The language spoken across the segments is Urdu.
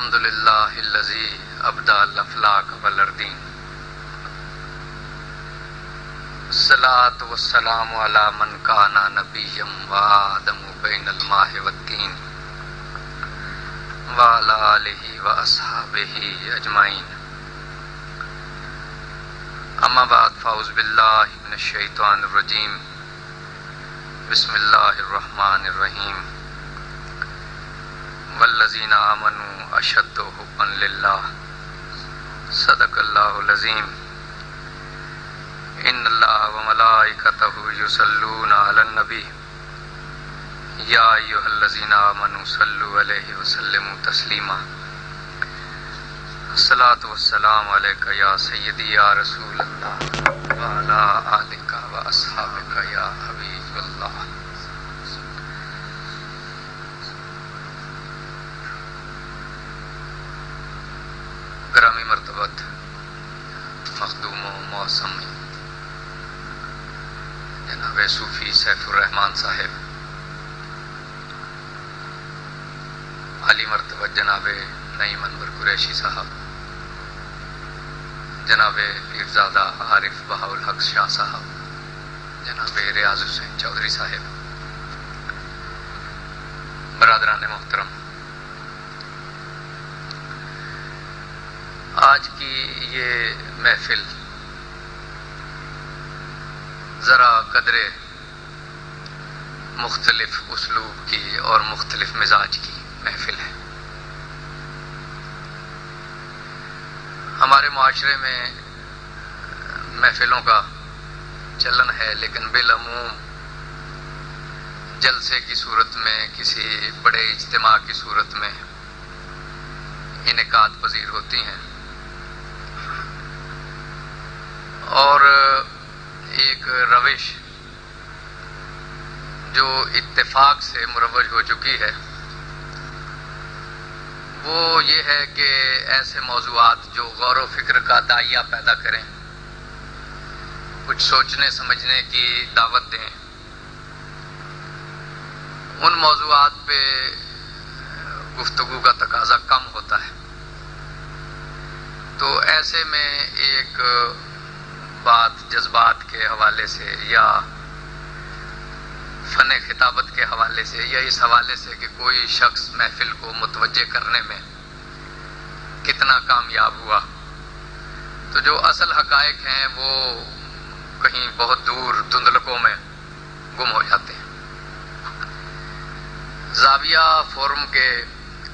الحمد للہ الذی ابدع الافلاک والارضین الصلاۃ والسلام علی من کان نبیا وآدم بین الماء والطین وعلی آلہ واصحابہ اجمعین اما بعد فاعوذ باللہ من الشیطان الرجیم بسم اللہ الرحمن الرحیم والذین آمنوا اشد حبا للہ صدق اللہ العظیم ان اللہ وملائکتہ یصلون علی النبی یا ایھا الذین آمنوا صلوا علیہ وسلموا تسلیما الصلاۃ والسلام علیک یا سیدی یا رسول اللہ وعلی آلک واصحابک یا حبیب اللہ. گرامی مرتبت مخدوم و معصم جناب صوفی سیف الرحمان صاحب، علی مرتبت جناب نعیم انور قریشی صاحب، جناب پیرزادہ عارف بہاء الحق شاہ صاحب، جناب ریاض حسین چودھری صاحب، برادران محترم، آج کی یہ محفل ذرا قدرے مختلف اسلوب کی اور مختلف مزاج کی محفل ہے. ہمارے معاشرے میں محفلوں کا چلن ہے، لیکن بالعموم جلسے کی صورت میں، کسی بڑے اجتماع کی صورت میں انعقاد پذیر ہوتی ہیں، اور ایک روش جو اتفاق سے مروج ہو چکی ہے وہ یہ ہے کہ ایسے موضوعات جو غور و فکر کا داعیہ پیدا کریں، کچھ سوچنے سمجھنے کی دعوت دیں، ان موضوعات پہ گفتگو کا تقاضا کم ہوتا ہے. تو ایسے میں ایک بات جذبات کے حوالے سے یا فن خطابت کے حوالے سے یا اس حوالے سے کہ کوئی شخص محفل کو متوجہ کرنے میں کتنا کامیاب ہوا، تو جو اصل حقائق ہیں وہ کہیں بہت دور دھندلکوں میں گم ہو جاتے ہیں. زاویہ فورم کے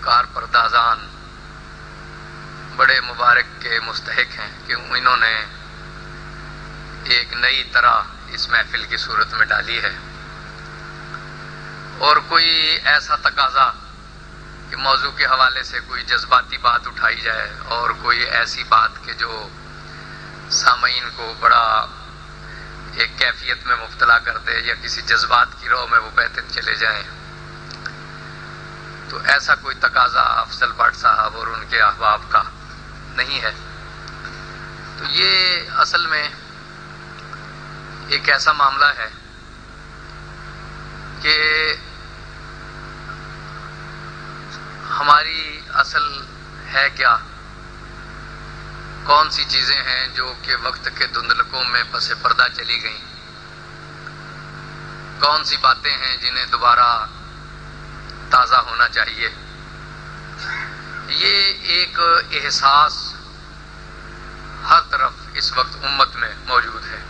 کارپردازان بڑے مبارک کے مستحق ہیں کہ انہوں نے ایک نئی طرح اس محفل کی صورت میں ڈالی ہے، اور کوئی ایسا تقاضا کہ موضوع کے حوالے سے کوئی جذباتی بات اٹھائی جائے اور کوئی ایسی بات کہ جو سامعین کو بڑا ایک کیفیت میں مبتلا کر دے یا کسی جذبات کی رو میں وہ بہتے چلے جائیں، تو ایسا کوئی تقاضا افضل بٹ صاحب اور ان کے احباب کا نہیں ہے. تو یہ اصل میں ایک ایسا معاملہ ہے کہ ہماری اصل ہے کیا، کون سی چیزیں ہیں جو کہ وقت کے دھندلکوں میں پس پردہ چلی گئیں، کون سی باتیں ہیں جنہیں دوبارہ تازہ ہونا چاہیے. یہ ایک احساس ہر طرف اس وقت امت میں موجود ہے،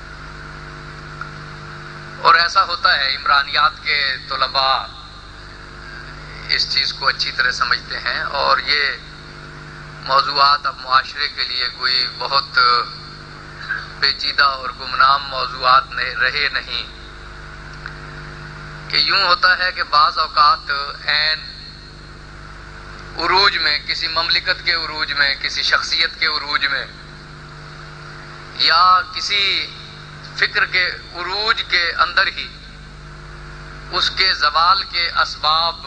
اور ایسا ہوتا ہے عمرانیات کے طلباء اس چیز کو اچھی طرح سمجھتے ہیں، اور یہ موضوعات اب معاشرے کے لیے کوئی بہت پیچیدہ اور گمنام موضوعات رہے نہیں، کہ یوں ہوتا ہے کہ بعض اوقات عین عروج میں، کسی مملکت کے عروج میں، کسی شخصیت کے عروج میں، یا کسی فکر کے عروج کے اندر ہی اس کے زوال کے اسباب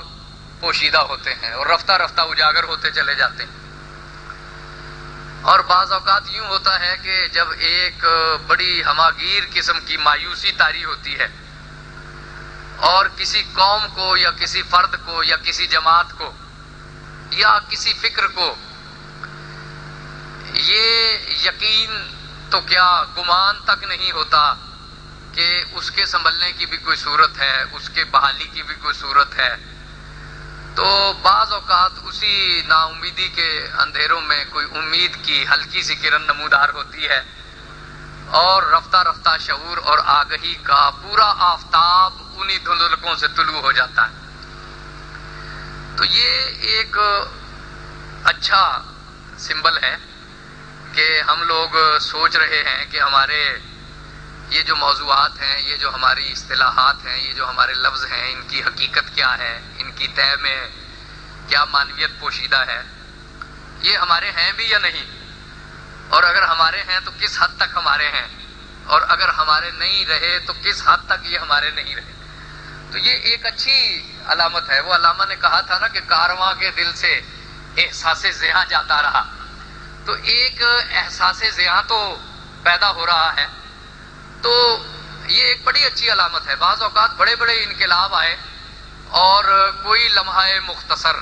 پوشیدہ ہوتے ہیں اور رفتہ رفتہ اجاگر ہوتے چلے جاتے ہیں. اور بعض اوقات یوں ہوتا ہے کہ جب ایک بڑی ہماگیر قسم کی مایوسی طاری ہوتی ہے اور کسی قوم کو یا کسی فرد کو یا کسی جماعت کو یا کسی فکر کو یہ یقین تو کیا گمان تک نہیں ہوتا کہ اس کے سنبھلنے کی بھی کوئی صورت ہے، اس کے بحالی کی بھی کوئی صورت ہے، تو بعض اوقات اسی نا امیدی کے اندھیروں میں کوئی امید کی ہلکی سی کرن نمودار ہوتی ہے، اور رفتہ رفتہ شعور اور آگہی کا پورا آفتاب انہی دھندلکوں سے طلوع ہو جاتا ہے۔ تو یہ ایک اچھا سمبل ہے کہ ہم لوگ سوچ رہے ہیں کہ ہمارے یہ جو موضوعات ہیں، یہ جو ہماری اصطلاحات ہیں، یہ جو ہمارے لفظ ہیں، ان کی حقیقت کیا ہے، ان کی تہ میں کیا معنویت پوشیدہ ہے، یہ ہمارے ہیں بھی یا نہیں، اور اگر ہمارے ہیں تو کس حد تک ہمارے ہیں، اور اگر ہمارے نہیں رہے تو کس حد تک یہ ہمارے نہیں رہے۔ تو یہ ایک اچھی علامت ہے۔ وہ علامہ نے کہا تھا نا کہ کارواں کے دل سے احساس زیاں جاتا رہا، تو ایک احساس زیاں تو پیدا ہو رہا ہے، تو یہ ایک بڑی اچھی علامت ہے۔ بعض اوقات بڑے بڑے انقلاب آئے اور کوئی لمحہ مختصر،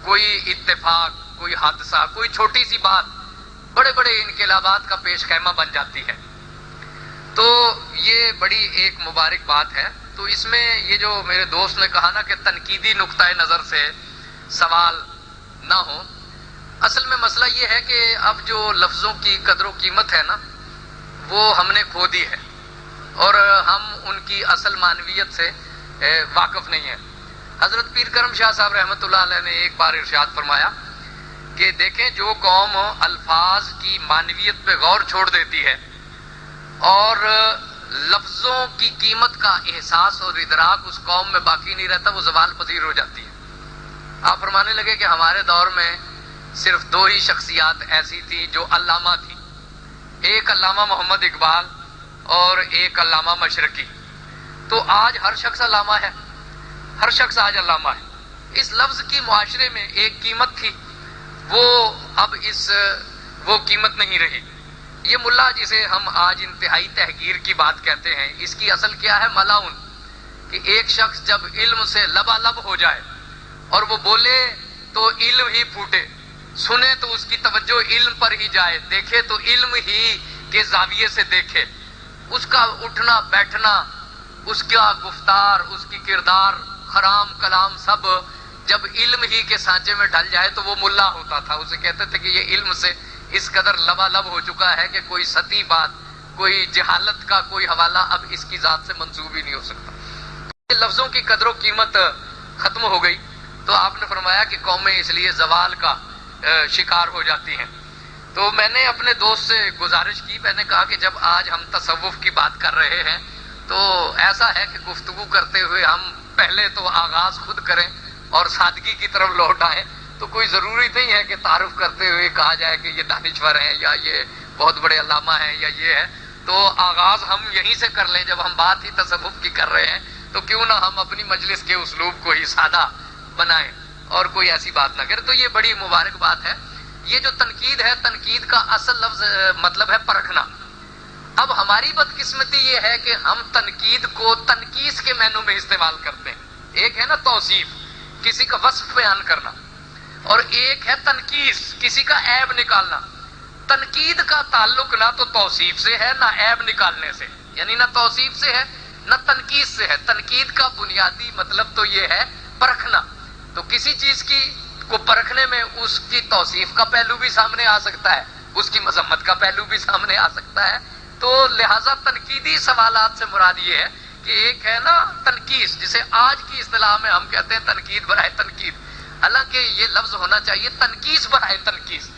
کوئی اتفاق، کوئی حادثہ، کوئی چھوٹی سی بات بڑے بڑے انقلابات کا پیش خیمہ بن جاتی ہے، تو یہ بڑی ایک مبارک بات ہے۔ تو اس میں یہ جو میرے دوست نے کہا نا کہ تنقیدی نقطہ نظر سے سوال نہ ہو، اصل میں مسئلہ یہ ہے کہ اب جو لفظوں کی قدر و قیمت ہے نا، وہ ہم نے کھو دی ہے، اور ہم ان کی اصل معنویت سے واقف نہیں ہیں۔ حضرت پیر کرم شاہ صاحب رحمۃ اللہ علیہ نے ایک بار ارشاد فرمایا کہ دیکھیں، جو قوم الفاظ کی معنویت پہ غور چھوڑ دیتی ہے اور لفظوں کی قیمت کا احساس اور ادراک اس قوم میں باقی نہیں رہتا، وہ زوال پذیر ہو جاتی ہے۔ آپ فرمانے لگے کہ ہمارے دور میں صرف دو ہی شخصیات ایسی تھی جو علامہ تھی، ایک علامہ محمد اقبال اور ایک علامہ مشرقی۔ تو آج ہر شخص علامہ ہے، ہر شخص آج علامہ ہے۔ اس لفظ کی معاشرے میں ایک قیمت تھی، وہ اب وہ قیمت نہیں رہی۔ یہ ملا جسے ہم آج انتہائی تحقیر کی بات کہتے ہیں، اس کی اصل کیا ہے؟ ملاؤن، کہ ایک شخص جب علم سے لبالب ہو جائے اور وہ بولے تو علم ہی پھوٹے، سنے تو اس کی توجہ علم پر ہی جائے، دیکھے تو علم ہی کے زاویے سے دیکھے، اس کا اٹھنا بیٹھنا، اس کا گفتار، اس کی کردار، حرام کلام سب جب علم ہی کے سانچے میں ڈھل جائے تو وہ ملا ہوتا تھا۔ اسے کہتے تھے کہ یہ علم سے اس قدر لبالب ہو چکا ہے کہ کوئی سطحی بات، کوئی جہالت کا کوئی حوالہ اب اس کی ذات سے منسوب ہی نہیں ہو سکتا۔ یہ لفظوں کی قدر و قیمت ختم ہو گئی، تو آپ نے فرمایا کہ قومیں اس لیے زوال کا شکار ہو جاتی ہیں۔ تو میں نے اپنے دوست سے گزارش کی، میں نے کہا کہ جب آج ہم تصوف کی بات کر رہے ہیں تو ایسا ہے کہ گفتگو کرتے ہوئے ہم پہلے تو آغاز خود کریں اور سادگی کی طرف لوٹ آئیں، تو کوئی ضروری نہیں ہے کہ تعارف کرتے ہوئے کہا جائے کہ یہ دانشور ہیں یا یہ بہت بڑے علامہ ہیں یا یہ ہے۔ تو آغاز ہم یہیں سے کر لیں، جب ہم بات ہی تصوف کی کر رہے ہیں تو کیوں نہ ہم اپنی مجلس کے اسلوب کو ہی سادہ بنائیں اور کوئی ایسی بات نہ کریں۔ تو یہ بڑی مبارک بات ہے۔ یہ جو تنقید ہے، تنقید کا اصل لفظ مطلب ہے پرکھنا۔ اب ہماری بدقسمتی یہ ہے کہ ہم تنقید کو تنقیس کے معنوں میں استعمال کرتے ہیں۔ ایک ہے نا توصیف، کسی کا وصف بیان کرنا، اور ایک ہے تنقیس، کسی کا عیب نکالنا۔ تنقید کا تعلق نہ تو توصیف سے ہے نہ عیب نکالنے سے، یعنی نہ توصیف سے ہے نہ تنقیس سے ہے۔ تنقید کا بنیادی مطلب تو یہ ہے پرکھنا۔ تو کسی چیز کو پرکھنے میں اس کی توصیف کا پہلو بھی سامنے آ سکتا ہے، اس کی مذمت کا پہلو بھی سامنے آ سکتا ہے۔ تو لہٰذا تنقیدی سوالات سے مراد یہ ہے کہ ایک ہے نا تنقیس، جسے آج کی اصطلاح میں ہم کہتے ہیں تنقید برائے تنقید، حالانکہ یہ لفظ ہونا چاہیے تنقیس برائے تنقیس۔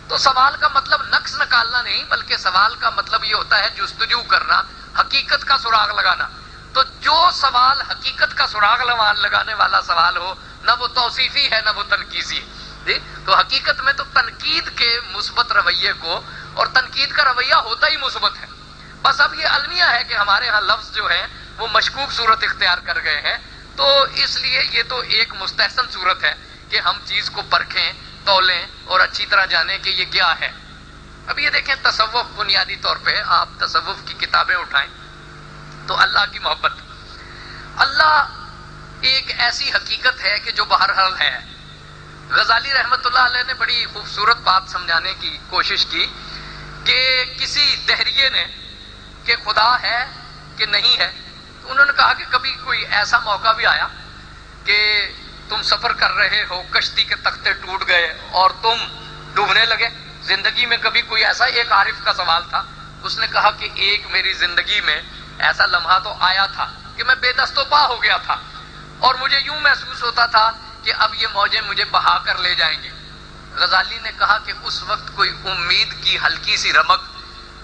تو سوال کا مطلب نقص نکالنا نہیں، بلکہ سوال کا مطلب یہ ہوتا ہے جستجو کرنا، حقیقت کا سراغ لگانا۔ تو جو سوال حقیقت کا سراغ لگانے والا سوال ہو، نہ وہ توصیفی ہے نہ وہ تنقیسی ہے۔ تو حقیقت میں تو تنقید کے مثبت رویے کو، اور تنقید کا رویہ ہوتا ہی مثبت ہے، بس اب یہ المیہ ہے کہ ہمارے ہاں لفظ جو ہے وہ مشکوک صورت اختیار کر گئے ہیں، تو اس لیے یہ تو ایک مستحسن صورت ہے کہ ہم چیز کو پرکھیں، تولیں اور اچھی طرح جانیں کہ یہ کیا ہے۔ اب یہ دیکھیں، تصوف بنیادی طور پہ آپ تصوف کی کتابیں اٹھائیں تو اللہ کی محبت، اللہ ایک ایسی حقیقت ہے کہ جو بہرحال ہے، غزالی رحمت اللہ علیہ نے بڑی خوبصورت بات سمجھانے کی کوشش کی کہ کسی دہریے نے کہ خدا ہے کہ نہیں ہے، تو انہوں نے کہا کہ کبھی کوئی ایسا موقع بھی آیا کہ تم سفر کر رہے ہو، کشتی کے تختے ٹوٹ گئے اور تم ڈوبنے لگے؟ زندگی میں کبھی کوئی ایسا؟ ایک عارف کا سوال تھا، اس نے کہا کہ ایک میری زندگی میں ایسا لمحہ تو آیا تھا کہ میں بے دست و پا ہو گیا تھا اور مجھے یوں محسوس ہوتا تھا کہ اب یہ موجیں مجھے بہا کر لے جائیں گی۔ غزالی نے کہا کہ اس وقت کوئی امید کی ہلکی سی رمق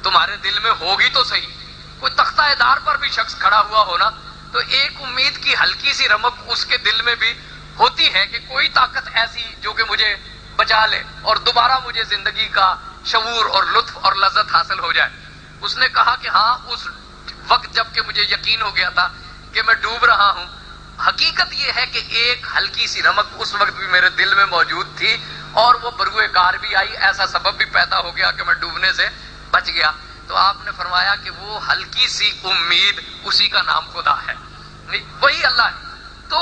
تمہارے دل میں ہوگی تو صحیح، کوئی تختہ دار پر بھی شخص کھڑا ہوا ہونا تو ایک امید کی ہلکی سی رمق اس کے دل میں بھی ہوتی ہے کہ کوئی طاقت ایسی جو کہ مجھے بچا لے اور دوبارہ مجھے زندگی کا شعور اور لطف اور لذت حاصل ہو جائے۔ اس نے کہا کہ ہاں، اس وقت جب کہ مجھے یقین ہو گیا تھا کہ میں ڈوب رہا ہوں، حقیقت یہ ہے کہ ایک ہلکی سی رمق اس وقت بھی میرے دل میں موجود تھی اور وہ بروئے کار بھی آئی، ایسا سبب بھی پیدا ہو گیا کہ میں ڈوبنے سے بچ گیا۔ تو آپ نے فرمایا کہ وہ ہلکی سی امید، اسی کا نام خدا ہے، وہی اللہ ہے۔ تو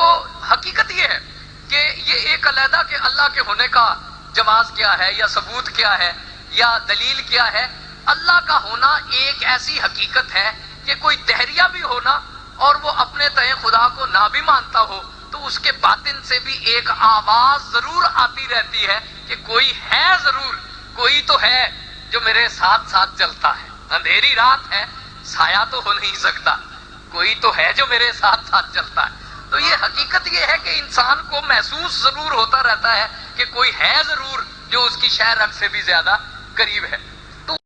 حقیقت یہ ہے کہ یہ ایک علیحدہ کہ اللہ کے ہونے کا جواز کیا ہے یا ثبوت کیا ہے یا دلیل کیا ہے، اللہ کا ہونا ایک ایسی حقیقت ہے کہ کوئی دہریہ بھی ہونا اور وہ اپنے تئیں خدا کو نہ بھی مانتا ہو تو اس کے باطن سے بھی ایک آواز ضرور آتی رہتی ہے کہ کوئی ہے، ضرور کوئی تو ہے جو میرے ساتھ ساتھ چلتا ہے۔ اندھیری رات ہے، سایہ تو ہو نہیں سکتا، کوئی تو ہے جو میرے ساتھ ساتھ چلتا ہے۔ تو یہ حقیقت یہ ہے کہ انسان کو محسوس ضرور ہوتا رہتا ہے کہ کوئی ہے ضرور جو اس کی شہ رگ سے بھی زیادہ قریب ہے۔